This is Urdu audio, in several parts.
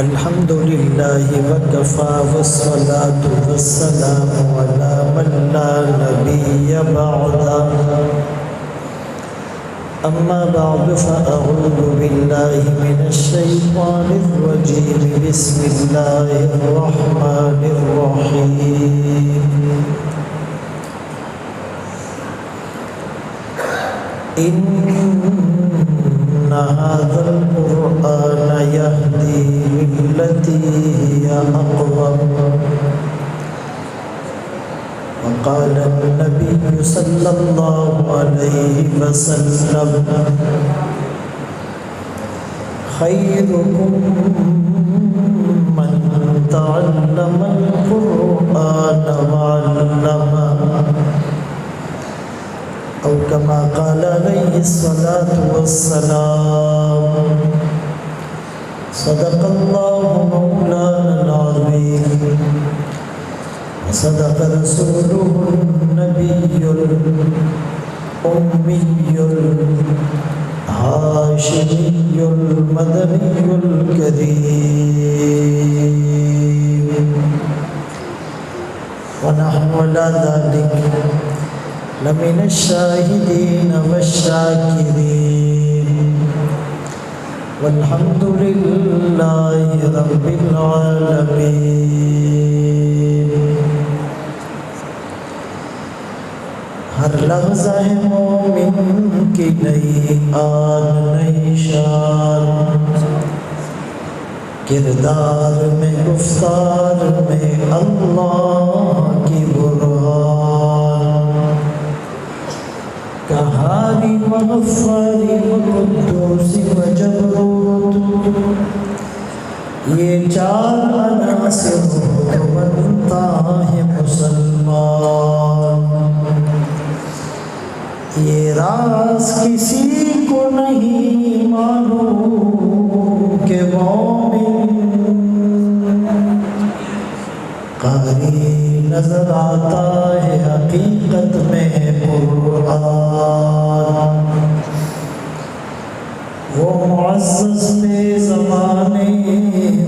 الحمد لله وكفى والصلاة والسلام على من لا نبي بعده أما بعد فأعوذ بالله من الشيطان الرجيم بسم الله الرحمن الرحيم إن هذا القرآن يهدي للتي هي أقوم وقال النبي صلى الله عليه وسلم خيركم من تعلم القرآن وعلمه أو كما قال عليه الصلاة والسلام صدق الله مولانا العظيم وصدق رسوله النبي الأمي الهاشمي المدني الكريم ونحن على ذلك لمن الشاهدين والشاكرين والحمد لله رب العالمين. ہر لحظہ ہے مومن کی نئی آن نئی شان، کردار میں گفتار میں اللہ کی برہان، قہاری و غفاری و قدوسی و جبروت، یہ چار عناصر تو بنتا ہے مسلمان. یہ راز کسی کو نہیں معلوم کہ مومن قاری نظر آتا ہے حقیقت میں قرآن. وہ معزز میں زمانے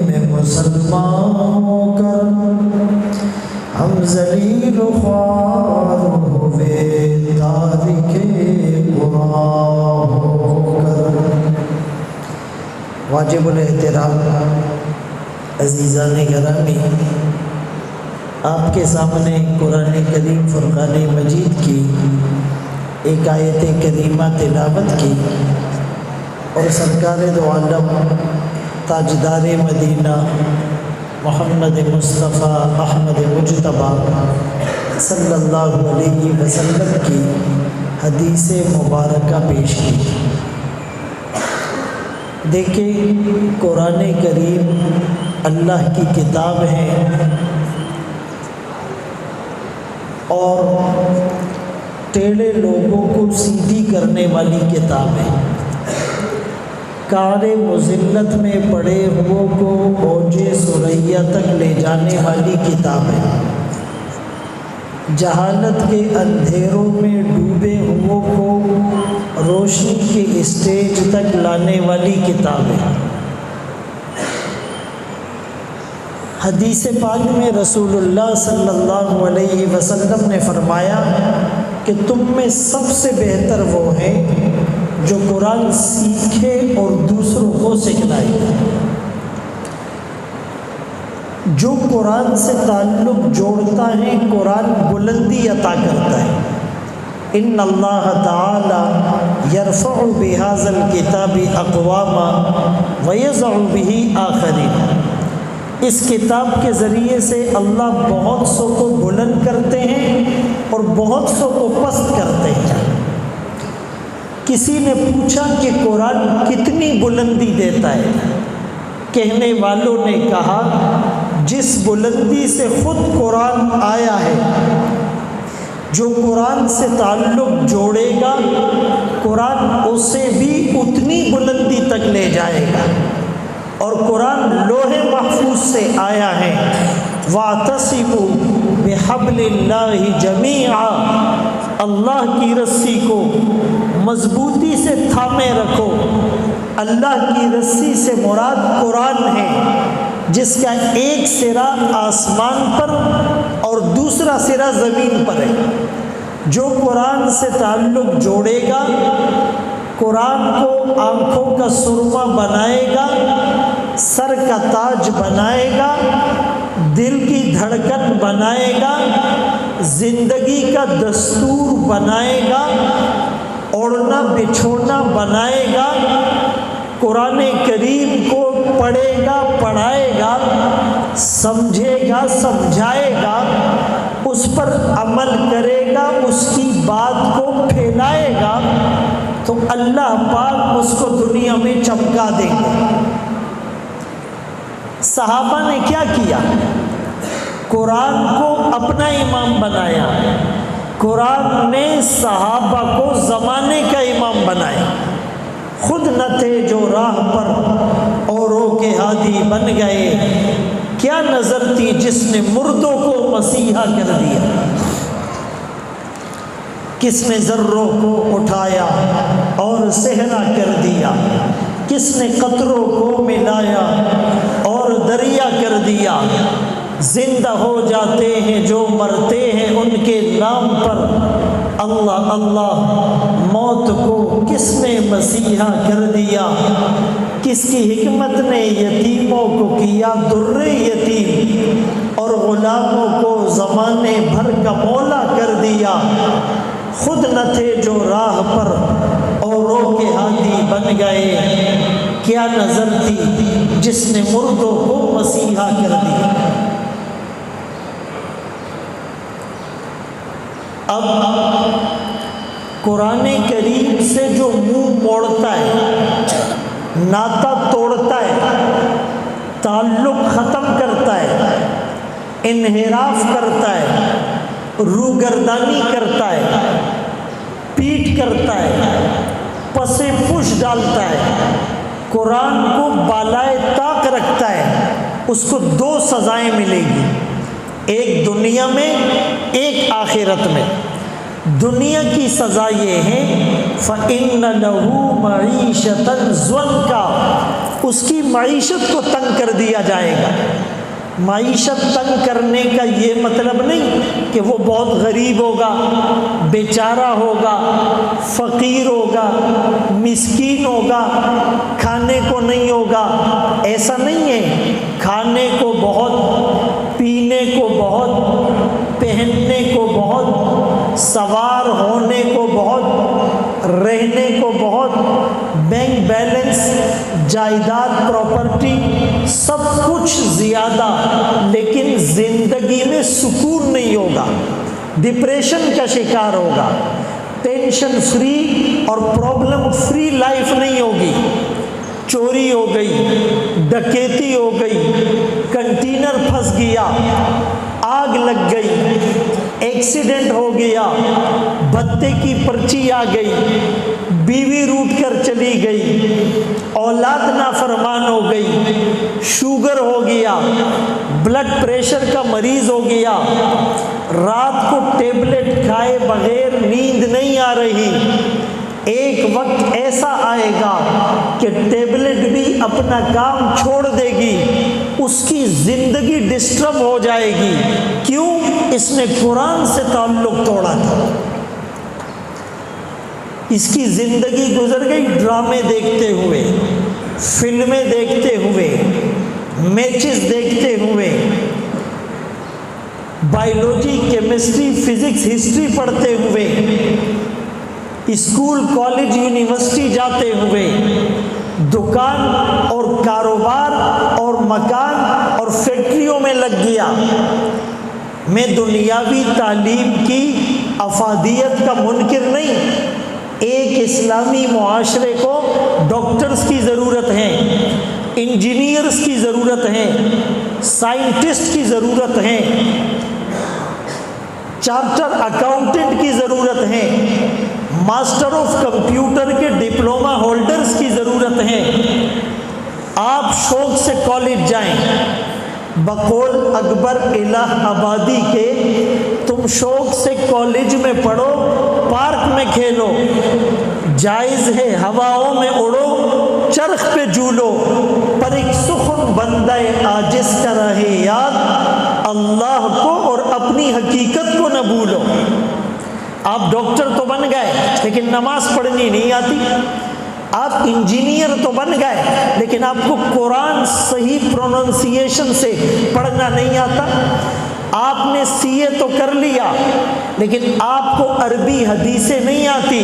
میں مسلمان ہو کر ہم ذلیل و خوار ہوئے تارک قرآن ہو کر. واجب الاحترام عزیزان گرامی، آپ کے سامنے قرآن کریم فرقان مجید کی ایک آیت کریمہ تلاوت کی اور سرکار دو عالم تاجدار مدینہ محمد مصطفیٰ احمد مجتبیٰ صلی اللہ علیہ وسلم کی حدیث مبارکہ پیش کی. دیکھیں، قرآن کریم اللہ کی کتاب ہے اور ٹیڑھے لوگوں کو سیدھی کرنے والی کتاب ہے. کار مذلت میں پڑے ہوئوں کو اوج ثریا تک لے جانے والی کتاب ہے. جہالت کے اندھیروں میں ڈوبے ہوئوں کو روشنی کے اسٹیج تک لانے والی کتاب ہے. حدیث پاک میں رسول اللہ صلی اللہ علیہ وسلم نے فرمایا کہ تم میں سب سے بہتر وہ ہیں جو قرآن سیکھے اور دوسروں کو سکھلائے. جو قرآن سے تعلق جوڑتا ہے قرآن بلندی عطا کرتا ہے. ان اللہ تعالی یرفع بہذا الکتاب اقواما ویضع بہ آخرین. اس کتاب کے ذریعے سے اللہ بہت سو کو بلند کرتے ہیں اور بہت سو کو پست کرتے ہیں. کسی نے پوچھا کہ قرآن کتنی بلندی دیتا ہے؟ کہنے والوں نے کہا جس بلندی سے خود قرآن آیا ہے. جو قرآن سے تعلق جوڑے گا قرآن اسے بھی اتنی بلندی تک لے جائے گا. اور قرآن لوح محفوظ سے آیا ہے. وَاعْتَصِمُوا بِحَبْلِ اللَّهِ جَمِيعًا، اللہ کی رسی کو مضبوطی سے تھامے رکھو. اللہ کی رسی سے مراد قرآن ہے. جس کا ایک سرا آسمان پر اور دوسرا سرا زمین پر ہے۔ جو قرآن سے تعلق جوڑے گا، قرآن کو آنکھوں کا سرما بنائے گا، سر کا تاج بنائے گا، دل کی دھڑکن بنائے گا، زندگی کا دستور بنائے گا، اوڑھنا بچھونا بنائے گا، قرآن کریم کو پڑھے گا، پڑھائے گا، سمجھے گا، سمجھائے گا، اس پر عمل کرے گا، اس کی بات کو پھیلائے گا، تو اللہ پاک اس کو دنیا میں چمکا دیں گے۔ صحابہ نے کیا کیا؟ قرآن کو اپنا امام بنایا، قرآن نے صحابہ کو زمانے کا امام بنایا۔ خود نہ تھے جو راہ پر اوروں کے ہادی بن گئے، کیا نظر تھی جس نے مردوں کو مسیحا کر دیا۔ کس نے ذروں کو اٹھایا اور صحرا کر دیا، کس نے قطروں کو ملایا اور دریا کر دیا۔ زندہ ہو جاتے ہیں جو مرتے ہیں ان کے نام پر، اللہ اللہ موت کو کس نے مسیحا کر دیا۔ کس کی حکمت نے یتیموں کو کیا در یتیم، اور غلاموں کو زمانے بھر کا مولا کر دیا۔ خود نہ تھے جو راہ پر اوروں کے ہادی بن گئے، کیا نظر تھی جس نے مردوں کو مسیحا کر دیا۔ اب قرآن کریم سے جو منہ موڑتا ہے، ناتا توڑتا ہے، تعلق ختم کرتا ہے، انحراف کرتا ہے، روگردانی کرتا ہے، پیٹ کرتا ہے، پس پش ڈالتا ہے، قرآن کو بالائے طاق رکھتا ہے، اس کو دو سزائیں ملے گی، ایک دنیا میں، ایک آخرت میں۔ دنیا کی سزا یہ ہے فَإِنَّ لَهُ مَعِيشَةً ضَنْكَ، اس کی معیشت کو تنگ کر دیا جائے گا۔ معیشت تنگ کرنے کا یہ مطلب نہیں کہ وہ بہت غریب ہوگا، بیچارہ ہوگا، فقیر ہوگا، مسکین ہوگا، کھانے کو نہیں ہوگا، ایسا نہیں ہے۔ کھانے کو بہت، پینے کو بہت، پہننے کو بہت، سوار ہونے کو بہت، رہنے کو بہت، بینک بیلنس، جائیداد، پراپرٹی، سب کچھ زیادہ، لیکن زندگی میں سکون نہیں ہوگا، ڈپریشن کا شکار ہوگا، ٹینشن فری اور پرابلم فری لائف نہیں ہوگی۔ چوری ہو گئی، ڈکیتی ہو گئی، کنٹینر پھنس گیا، آگ لگ گئی، ایکسیڈنٹ ہو گیا، بھتے کی پرچی آ گئی، بیوی روٹ کر چلی گئی، اولاد نافرمان ہو گئی، شوگر ہو گیا، بلڈ پریشر کا مریض ہو گیا، رات کو ٹیبلٹ کھائے بغیر نیند نہیں آ رہی۔ ایک وقت ایسا آئے گا کہ ٹیبلٹ بھی اپنا کام چھوڑ دے گی، اس کی زندگی ڈسٹرب ہو جائے گی۔ کیوں؟ اس نے قرآن سے تعلق توڑا تھا۔ اس کی زندگی گزر گئی ڈرامے دیکھتے ہوئے، فلمیں دیکھتے ہوئے، میچز دیکھتے ہوئے، بائیولوجی، کیمسٹری، فزکس، ہسٹری پڑھتے ہوئے، اسکول، کالج، یونیورسٹی جاتے ہوئے، دکان اور کاروبار اور مکان اور فیکٹریوں میں لگ گیا۔ میں دنیاوی تعلیم کی افادیت کا منکر نہیں۔ ایک اسلامی معاشرے کو ڈاکٹرز کی ضرورت ہے، انجینئرز کی ضرورت ہے، سائنٹسٹ کی ضرورت ہے، چارٹر اکاؤنٹنٹ کی ضرورت ہے، ماسٹر آف کمپیوٹر کے ڈپلومہ ہولڈرز کی ضرورت ہے۔ آپ شوق سے کالج جائیں، بقول اکبر الہ آبادی کے، تم شوق سے کالج میں پڑھو، پارک میں کھیلو، جائز ہے ہواؤں میں اڑو، چرخ پہ جھولو، پر ایک سخن بندہ بندہ عاجز کا رہے یاد، اللہ کو اور اپنی حقیقت کو نہ بھولو۔ آپ ڈاکٹر تو بن گئے لیکن نماز پڑھنی نہیں آتی، آپ انجینئر تو بن گئے لیکن آپ کو قرآن صحیح پروننسیشن سے پڑھنا نہیں آتا، آپ نے سی اے تو کر لیا لیکن آپ کو عربی حدیثیں نہیں آتی،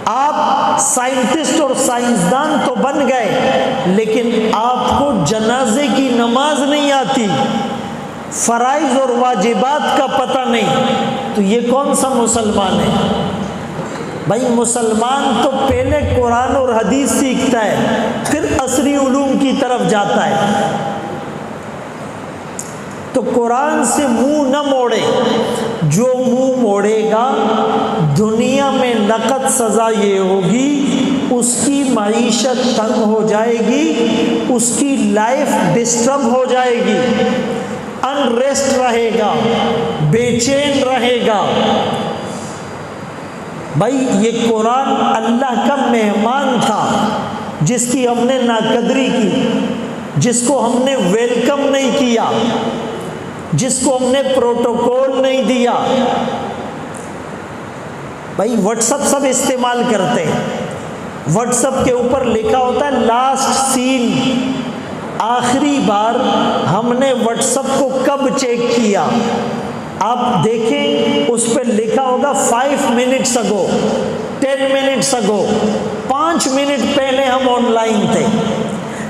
آپ سائنٹسٹ اور سائنسدان تو بن گئے لیکن آپ کو جنازے کی نماز نہیں آتی، فرائض اور واجبات کا پتہ نہیں، تو یہ کون سا مسلمان ہے؟ بھائی مسلمان تو پہلے قرآن اور حدیث سیکھتا ہے پھر عصری علوم کی طرف جاتا ہے۔ تو قرآن سے منہ نہ موڑے، جو منہ موڑے گا دنیا میں نقد سزا یہ ہوگی اس کی معیشت تنگ ہو جائے گی، اس کی لائف ڈسٹرب ہو جائے گی، انریسٹ رہے گا، بے چین رہے گا۔ بھائی یہ قرآن اللہ کا مہمان تھا جس کی ہم نے ناقدری کی، جس کو ہم نے ویلکم نہیں کیا، جس کو ہم نے پروٹوکول نہیں دیا۔ بھائی واٹس اپ سب استعمال کرتے ہیں، واٹس اپ کے اوپر لکھا ہوتا ہے لاسٹ سین، آخری بار ہم نے واٹس اپ کو کب چیک کیا؟ آپ دیکھیں اس پہ لکھا ہوگا 5 منٹس اگو، 10 منٹس اگو، 5 منٹ پہلے ہم آن لائن تھے۔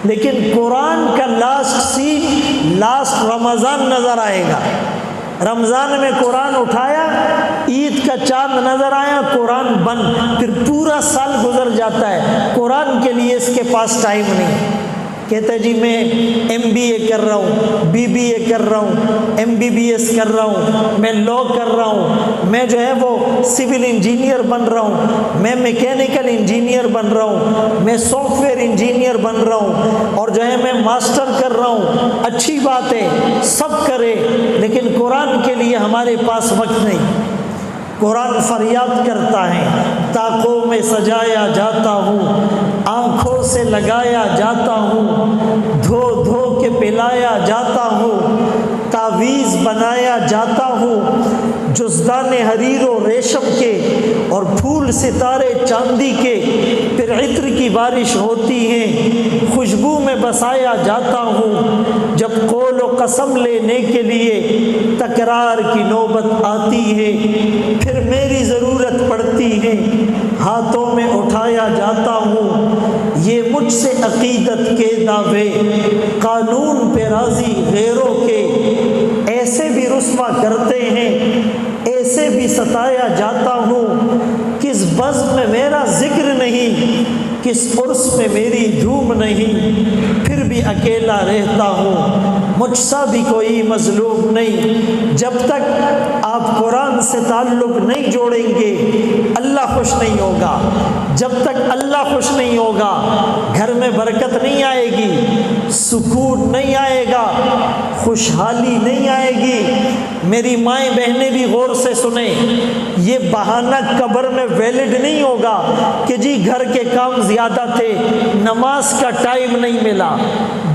لیکن قرآن کا لاسٹ سین لاسٹ رمضان نظر آئے گا، رمضان میں قرآن اٹھایا، عید کا چاند نظر آیا، قرآن بند، پھر پورا سال گزر جاتا ہے، قرآن کے لیے اس کے پاس ٹائم نہیں۔ کہتا ہے جی میں MBA کر رہا ہوں، BBA کر رہا ہوں، MBBS کر رہا ہوں، میں لا کر رہا ہوں، میں جو ہے وہ سول انجینئر بن رہا ہوں، میں میکینیکل انجینئر بن رہا ہوں، میں سافٹ ویئر انجینئر بن رہا ہوں، اور جو ہے میں ماسٹر کر رہا ہوں۔ اچھی بات ہے، سب کرے، لیکن قرآن کے لیے ہمارے پاس وقت نہیں۔ قرآن فریاد کرتا ہے، طاقوں میں سجایا جاتا ہوں، آنکھوں سے لگایا جاتا ہوں، دھو دھو کے پلایا جاتا ہوں، تعویذ بنایا جاتا ہوں، جزدان حریر و ریشم کے اور پھول ستارے چاندی کے، پھر عطر کی بارش ہوتی ہے، خوشبو میں بسایا جاتا ہوں، جب قول و قسم لینے کے لیے تکرار کی نوبت آتی ہے، پھر میری ضرورت پڑتی ہے، ہاتھوں میں اٹھایا جاتا ہوں، یہ مجھ سے عقیدت کے دعوے، قانون پہ راضی غیروں کے، ایسے بھی رسوا کرتے ہیں، ایسے بھی ستایا جاتا ہوں، کس بزم میں میرا ذکر نہیں، کس عرس میں میری دھوم نہیں، پھر بھی اکیلا رہتا ہوں، مجھ سا بھی کوئی مظلوم نہیں۔ جب تک آپ قرآن سے تعلق نہیں جوڑیں گے اللہ خوش نہیں ہوگا، جب تک اللہ خوش نہیں ہوگا گھر میں برکت نہیں آئے گی، سکون نہیں آئے گا، خوشحالی نہیں آئے گی۔ میری مائیں بہنیں بھی غور سے سنیں، یہ بہانہ قبر میں ویلڈ نہیں ہوگا کہ جی گھر کے کام زیادہ تھے، نماز کا ٹائم نہیں ملا،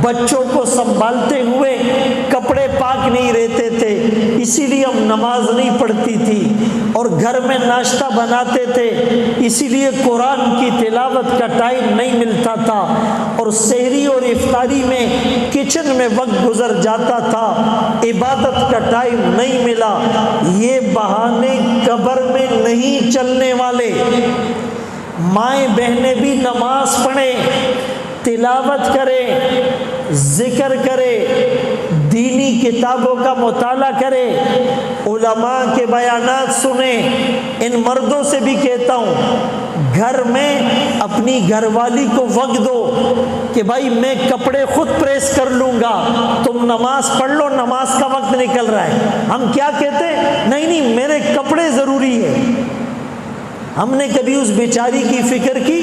بچوں کو سنبھالتے ہوئے کپڑے پاک نہیں رہتے تھے اسی لیے ہم نماز نہیں پڑھتی تھی، اور گھر میں ناشتہ بناتے تھے اسی لیے قرآن کی تلاوت کا ٹائم نہیں ملتا تھا، اور سحری اور افطاری میں کچن میں وقت گزر جاتا تھا، عبادت کا ٹائم نہیں ملا۔ یہ بہانے قبر میں نہیں چلنے والے۔ مائیں بہنیں بھی نماز پڑھیں، تلاوت کریں، ذکر کرے، دینی کتابوں کا مطالعہ کرے، علماء کے بیانات سنیں۔ ان مردوں سے بھی کہتا ہوں گھر میں اپنی گھر والی کو وقت دو کہ بھائی میں کپڑے خود پریس کر لوں گا، تم نماز پڑھ لو، نماز کا وقت نکل رہا ہے۔ ہم کیا کہتے ہیں؟ نہیں میرے کپڑے ضروری ہے۔ ہم نے کبھی اس بیچاری کی فکر کی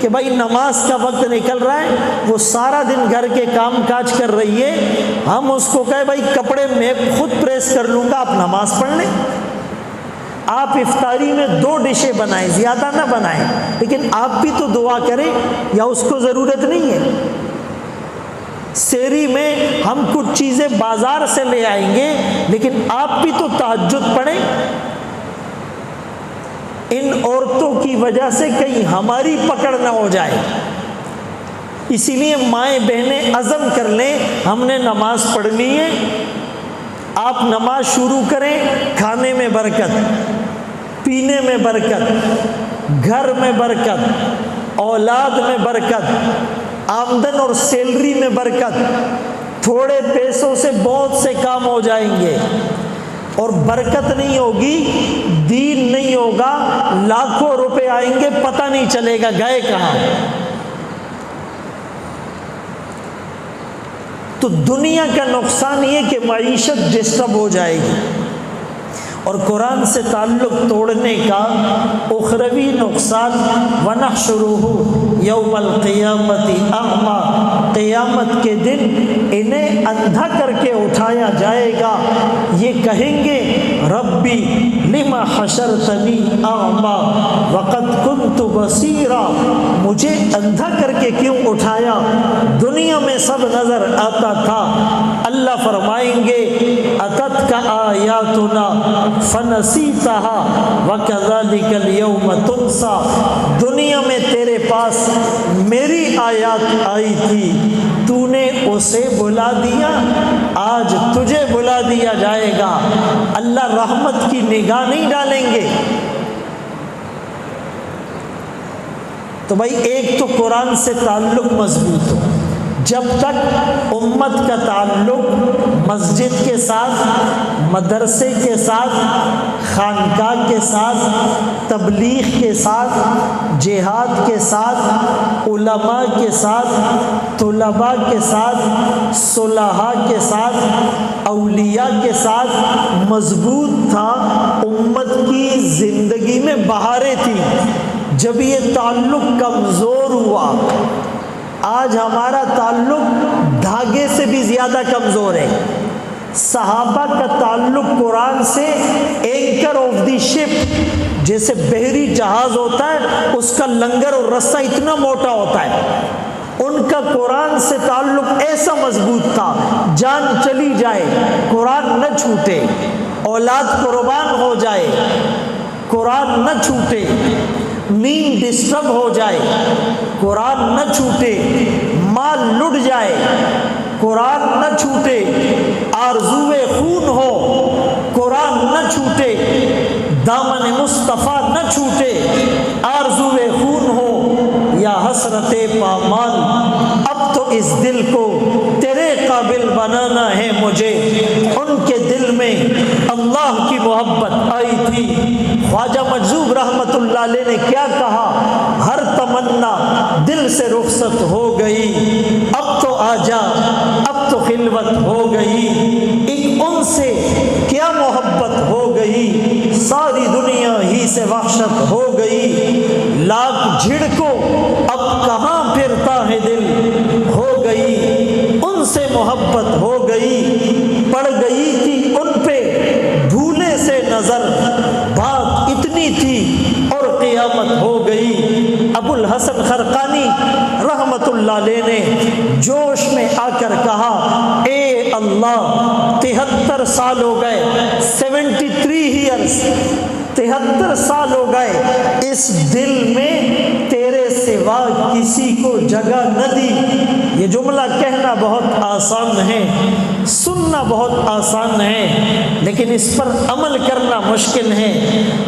کہ بھائی نماز کا وقت نکل رہا ہے، وہ سارا دن گھر کے کام کاج کر رہی ہے، ہم اس کو کہے بھائی کپڑے میں خود پریس کر لوں گا، آپ نماز پڑھ لیں۔ آپ افطاری میں 2 ڈشیں بنائیں، زیادہ نہ بنائیں، لیکن آپ بھی تو دعا کریں، یا اس کو ضرورت نہیں ہے؟ سحری میں ہم کچھ چیزیں بازار سے لے آئیں گے، لیکن آپ بھی تو تہجد پڑھیں۔ ان عورتوں کی وجہ سے کہیں ہماری پکڑ نہ ہو جائے، اسی لیے مائیں بہنیں عزم کر لیں ہم نے نماز پڑھنی ہے۔ آپ نماز شروع کریں، کھانے میں برکت، پینے میں برکت، گھر میں برکت، اولاد میں برکت، آمدن اور سیلری میں برکت، تھوڑے پیسوں سے بہت سے کام ہو جائیں گے، اور برکت نہیں ہوگی، دین نہیں ہوگا، لاکھوں روپے آئیں گے، پتہ نہیں چلے گا گئے کہاں۔ تو دنیا کا نقصان یہ کہ معیشت ڈسٹرب ہو جائے گی، اور قرآن سے تعلق توڑنے کا اخروی نقصان وَنَحْشُرُهُ يَوْمَ الْقِيَامَةِ أَعْمَى، قیامت کے دن انہیں اندھا کر کے اٹھایا جائے گا، یہ کہیں گے ربی لما حشرتنی اعمی وقد کنت بصیرا، مجھے اندھا کر کے کیوں اٹھایا، دنیا میں سب نظر آتا تھا۔ اللہ فرمائیں گے اتتک آیاتنا فنسیتها وکذلک اليوم تنسی، دنیا میں تیرے پاس میری آیات آئی تھی، تو نے اسے بلا دیا، آج تجھے بلا دیا جائے گا۔ اللہ رحمت کی نگاہ نہیں ڈالیں گے۔ تو بھائی ایک تو قرآن سے تعلق مضبوط ہو، جب تک امت کا تعلق مسجد کے ساتھ، مدرسے کے ساتھ، خانقاہ کے ساتھ، تبلیغ کے ساتھ، جہاد کے ساتھ، علماء کے ساتھ، طلباء کے ساتھ، صلحاء کے ساتھ، اولیاء کے ساتھ مضبوط تھا، امت کی زندگی میں بہاریں تھیں۔ جب یہ تعلق کمزور ہوا، آج ہمارا تعلق دھاگے سے بھی زیادہ کمزور ہے۔ صحابہ کا تعلق قرآن سے اینکر آف دی شپ، جیسے بحری جہاز ہوتا ہے اس کا لنگر اور رسہ اتنا موٹا ہوتا ہے، ان کا قرآن سے تعلق ایسا مضبوط تھا، جان چلی جائے قرآن نہ چھوٹے، اولاد قربان ہو جائے قرآن نہ چھوٹے، نیند ڈسٹرب ہو جائے قرآن نہ چھوٹے، مال لٹ جائے قرآن نہ چھوٹے، آرزوئے خون ہو قرآن نہ چھوٹے، دامن مصطفیٰ نہ چھوٹے، آرزوئے خون ہو یا حسرت پامال، اب تو اس دل کو تیرے قابل بنانا ہے مجھے۔ ان کے دل میں اللہ کی محبت آئی تھی۔ خواجہ مجذوب رحمت اللہ علیہ نے کیا کہا، ہر تمنا دل سے رخصت ہو گئی، اب تو آجا اب تو خلوت ہو گئی، ایک ان سے کیا محبت ہو گئی، ساری دنیا ہی سے وحشت ہو گئی، لاکھ جھڑکو اب کہاں پھرتا ہے دل، ہو گئی ان سے محبت ہو گئی، پڑ گئی تھی ان پہ بھولے سے نظر، بات اتنی تھی اور قیامت ہو گئی۔ ابو الحسن خرقانی رحمت اللہ علیہ نے جوش میں آ کر کہا، اے اللہ 73 سال ہو گئے، 73 ایئرس، 73 سال ہو گئے، اس دل میں تیرے سوا کسی کو جگہ نہ دی۔ یہ جملہ کہنا بہت آسان ہے، سننا بہت آسان ہے، لیکن اس پر عمل کرنا مشکل ہے۔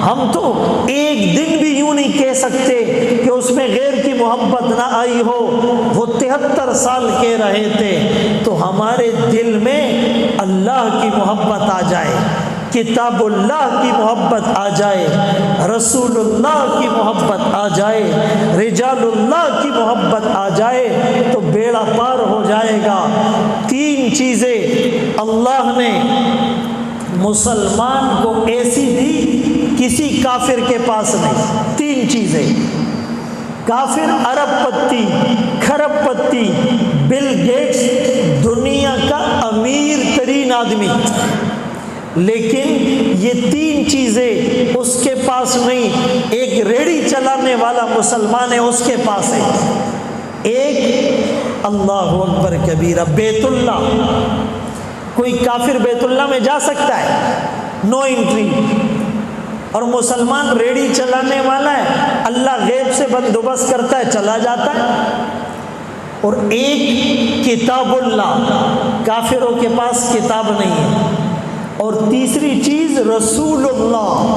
ہم تو ایک دن بھی یوں نہیں کہہ سکتے کہ اس میں غیر کی محبت نہ آئی ہو، وہ 73 سال کہہ رہے تھے، تو ہمارے دل میں اللہ کی محبت آ جائے، کتاب اللہ کی محبت آ جائے، رسول اللہ کی محبت آ جائے، رجال اللہ کی محبت آ جائے، تو بیڑا پار ہو جائے گا۔ 3 چیزیں اللہ نے مسلمان کو ایسی دی کسی کافر کے پاس نہیں۔ 3 چیزیں، کافر ارب پتی، کھرب پتی، بل گیٹس دنیا کا امیر ترین آدمی، لیکن یہ 3 چیزیں اس کے پاس نہیں۔ ایک ریڑھی چلانے والا مسلمان ہے، اس کے پاس ہے۔ ایک اللہ اکبر کبیرہ۔ بیت اللہ، کوئی کافر بیت اللہ میں جا سکتا ہے؟ No entry. اور مسلمان ریڑھی چلانے والا ہے، اللہ غیب سے بندوبست کرتا ہے، چلا جاتا ہے۔ اور ایک کتاب اللہ، کافروں کے پاس کتاب نہیں ہے۔ اور تیسری چیز رسول اللہ،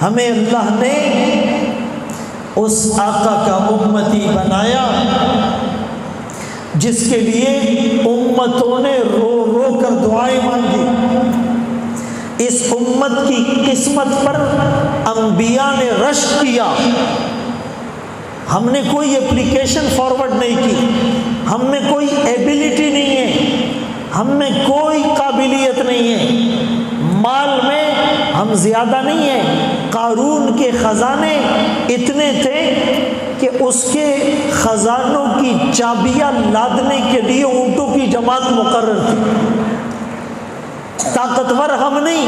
ہمیں اللہ نے اس آقا کا امتی بنایا جس کے لیے امتوں نے رو رو کر دعائیں مانگی۔ اس امت کی قسمت پر انبیاء نے رشک کیا۔ ہم نے کوئی اپلیکیشن فارورڈ نہیں کی، ہم میں کوئی ایبیلٹی نہیں ہے، ہم میں کوئی قابلیت نہیں ہے، مال میں ہم زیادہ نہیں ہیں۔ قارون کے خزانے اتنے تھے کہ اس کے خزانوں کی چابیاں لادنے کے لیے اونٹوں کی جماعت مقرر تھی۔ طاقتور ہم نہیں،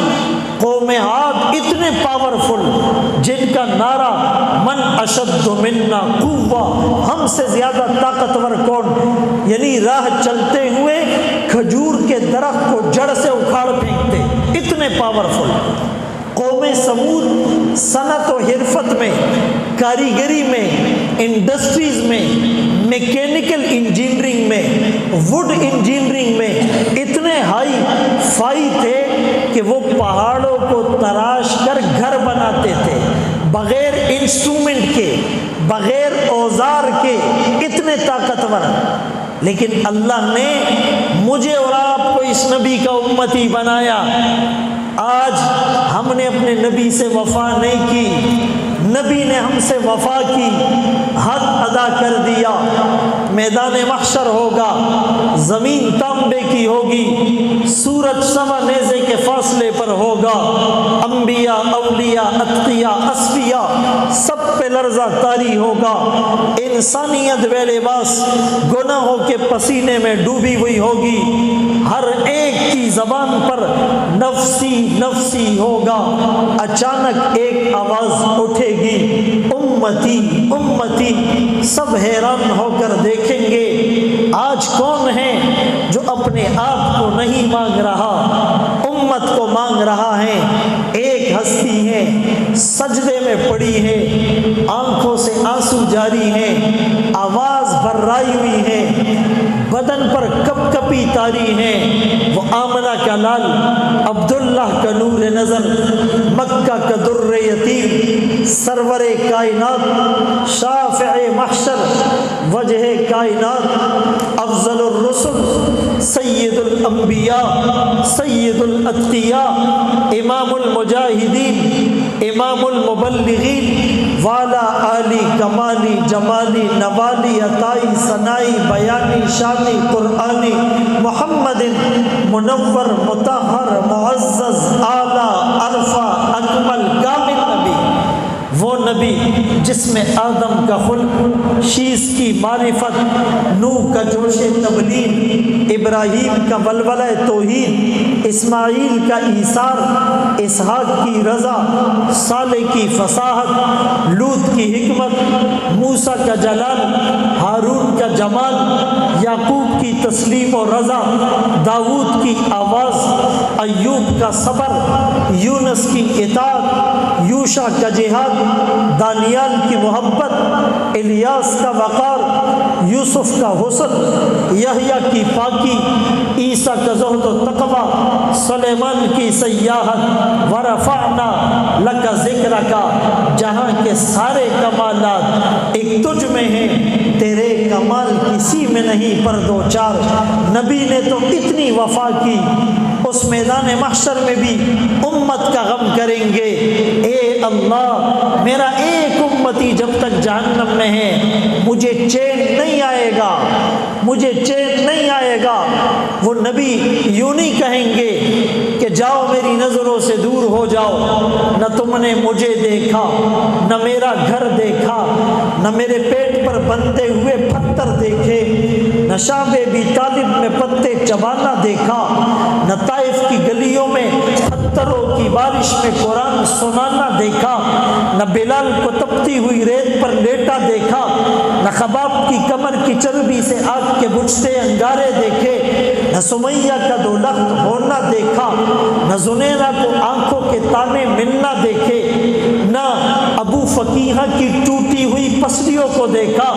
قوم عاد اتنے پاورفل جن کا نعرہ من اشد منا قوہ، ہم سے زیادہ طاقتور کون؟ یعنی راہ چلتے ہوئے کھجور کے درخت کو جڑ سے اکھاڑ پھینکتے، اتنے پاورفل۔ قوم سمود صنعت و حرفت میں، کاریگری میں، انڈسٹریز میں، میکینیکل انجینئرنگ میں، ووڈ انجینئرنگ میں اتنے ہائی فائی تھے کہ وہ پہاڑوں کو تراش کر گھر بناتے تھے، بغیر انسٹرومنٹ کے، بغیر اوزار کے، اتنے طاقتور۔ لیکن اللہ نے مجھے اور آپ کو اس نبی کا امتی بنایا۔ آج ہم نے اپنے نبی سے وفا نہیں کی، نبی نے ہم سے وفا کی، حق ادا کر دیا۔ میدان محشر ہوگا، زمین تانبے کی ہوگی، سورج سوا نیزے کے فاصلے پر ہوگا، انبیاء، اولیاء، اتقیاء، اصفیاء سب پہ لرزہ طاری ہوگا۔ انسانیت بے لباس گناہوں کے پسینے میں ڈوبی ہوئی ہوگی، ہر ایک کی زبان پر نفسی نفسی ہوگا۔ اچانک ایک آواز اٹھے گی، امتی امتی، سب حیران ہو کر دیکھیں گے آج کون ہے جو اپنے آپ کو نہیں مانگ رہا، امت کو مانگ رہا ہے۔ ایک ہستی ہے، سجدے میں پڑی ہے، آنکھوں سے آنسو جاری ہے، آواز بھرائی ہوئی ہے، بدن پر کپ کپی طاری ہے۔ وہ آمنہ کا لال، عبداللہ کا نور نظر، مکہ کا در یتیم، سرور کائنات، شافع محشر، وجہ کائنات، افضل الرسل، سید الانبیاء، سید الاتقیاء، امام المجاہدین، امام المبلغین، والا عالی کمالی جمالی نوالی عطائی ثنائی بیانی شانی قرآنی، محمد منور مطہر معزز اعلیٰ عرفہ اکمل کامل نبی، وہ نبی جس میں آدم کا خلق، شیس کی معرفت، نوح کا جوش تبلیغ، ابراہیم کا ولولہ توحید، اسماعیل کا ایثار، اسحاق کی رضا، صالح کی فصاحت، لوط کی حکمت، موسیٰ کا جلال، ہارون کا جمال، یعقوب کی تسلیم و رضا، داؤد کی آواز، ایوب کا صبر، یونس کی اطاعت، یوشع کا جہاد، دانیال کی محبت، الیاس کا وقار، یوسف کا حسن، یحییٰ کی پاکی، عیسیٰ کا زہد و تقوی، سلیمان کی سیاحت، ورفعنا لک ذکرک، جہاں کے سارے کمالات ایک تجھ میں ہیں، تیرے کمال کسی میں نہیں پر دو چار۔ نبی نے تو اتنی وفا کی، اس میدان محشر میں بھی امت کا غم کریں گے۔ اے اللہ، میرا ایک امتی جب تک جہنم میں ہے مجھے چین نہیں آئے گا، مجھے چین نہیں آئے گا۔ وہ نبی یوں نہیں کہیں گے کہ جاؤ میری نظروں سے دور ہو جاؤ، نہ تم نے مجھے دیکھا، نہ میرا گھر دیکھا، نہ میرے پیٹ پر بندھے ہوئے پتھر دیکھے، نہ شام ابی طالب میں پتے چبانا دیکھا، نہ طائف کی گلیوں میں پتھروں کی بارش میں قرآن سنانا دیکھا، نہ بلال کو تپتی ہوئی ریت پر لیٹا دیکھا، نہ خباب کی کمر کی چربی سے آگ کے بجھتے انگارے دیکھے، نہ سمیہ کا دولخت ہونا دیکھا، نہ زنیرہ کو آنکھوں کے تانے ملنا دیکھے، نہ ابو فقیہہ کی ٹوٹی ہوئی پسلیوں کو دیکھا،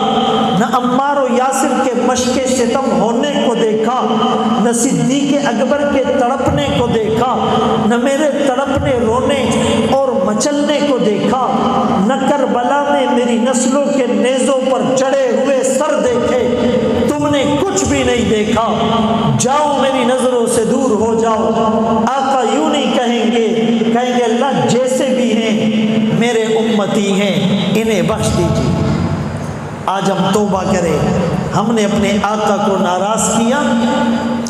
نہ عمار و یاسر کے مشق ستم ہونے کو دیکھا، نہ صدیق اکبر کے تڑپنے کو دیکھا، نہ میرے تڑپنے رونے اور مچلنے کو دیکھا، نہ کربلا میں میری نسلوں کے نیزوں پر چڑھے ہوئے سر دیکھے، تم نے کچھ بھی نہیں دیکھا، جاؤ میری نظروں سے دور ہو جاؤ۔ آقا یوں نہیں کہیں گے اللہ جیسے بھی ہیں میرے امتی ہیں، انہیں بخش دیجیے۔ آج ہم توبہ کریں، ہم نے اپنے آقا کو ناراض کیا،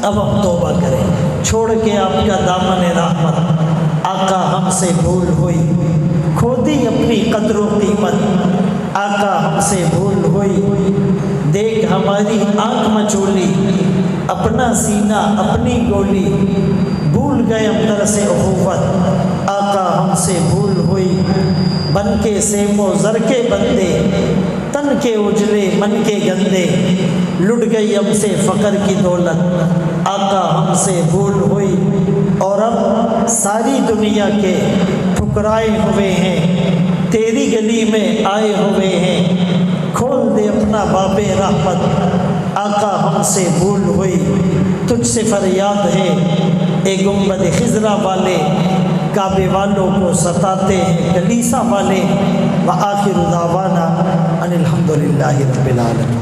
اب ہم توبہ کریں، چھوڑ کے آپ کا دامن رحمت۔ آقا ہم سے بھول ہوئی، کھو دی اپنی قدر و قیمت، آقا ہم سے بھول ہوئی، دیکھ ہماری آنکھ مچولی، اپنا سینہ اپنی گولی، بھول گئے ہم درس اخوت، آقا ہم سے بھول ہوئی، بن کے سیم و زر کے بندے، تن کے اجلے من کے گندے، لٹ گئی ہم سے فقر کی دولت، آقا ہم سے بھول ہوئی، اور اب ساری دنیا کے ٹھکرائے ہوئے ہیں، تیری گلی میں آئے ہوئے ہیں، کھول دے اپنا باب رحمت، آقا ہم سے بھول ہوئی، تجھ سے فریاد ہے اے گنبد خضرا والے، کعبے والوں کو ستاتے ہیں کلیسا والے۔ وآخر دعوانا ان الحمد للہ رب العالمین۔